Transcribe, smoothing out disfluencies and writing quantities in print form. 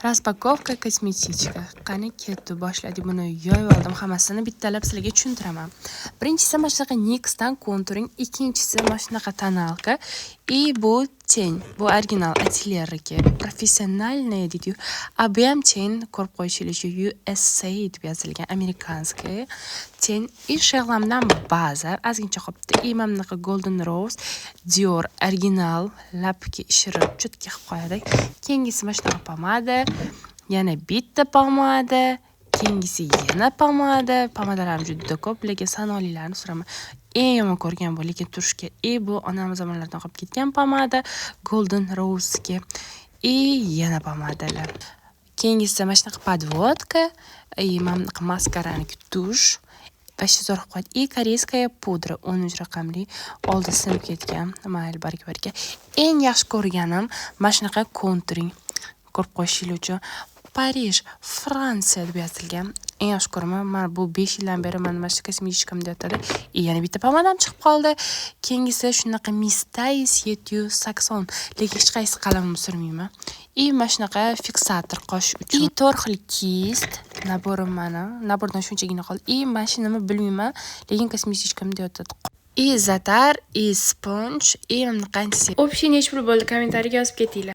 Распаковка kosmetika. Qani ketdi, boshladik. Buni yoyib oldim, hammasini bittalab sizlarga tushuntiraman. Birinchisi mana shunaqa NYXdan contouring, ikkinchisi mana shunaqa tonalka. И bu teng. Bu original Atelier'niki. Professionalniy deydi. A bu ham teng, ko'rib qo'yishingiz USA deb yozilgan, amerikanskiy. Teng. И shag'lamdan baza, ozgincha qopdi. И mana bunaqa Golden Rose Dior original labga ishirib cho'tka qilib qo'yadi. Keyingisi mana shunaqa pomada, yana bitta pomada, keyingisi yana pomada. Pomadalar juda ko'p, lekin sanolilarni so'raman. Eng yomon ko'rgan bu, lekin turishga. Bu onamiz zamonlaridan qolib ketgan pomada, Golden Rose ga. Yana pomadalar. Keyingisi mana shunaqa podvodka, mana bunaqa maskarani tush. Bashi zo'r qo'yadi. Koreyskaya pudra 10 raqamli, oldi sinib ketgan. Mayli, baraka. Eng yaxshi ko'rganim mana shunaqa contouring. Ko'rib qo'yishingiz uchun Parij, Fransiya deb yozilgan. Eng yaxshi ko'raman. Mana bu 5 yildan beri mana shu kosmetikam deyotadi. Yana bitta pomadam chiqib qoldi. Keyingisi shunaqa Mistais 780, lekin hech qaysi qalamimni surmayman. Mana shunaqa fiksator qosh uchun. 4 xil kist naborim mana. Nabordan shunchagina qoldi. Mana shu nima bilmayman, lekin kosmetikam deyotadi. Zatar, sponge, mana qancha. Общий nechpul bo'ldi, kommentariyaga yozib ketinglar.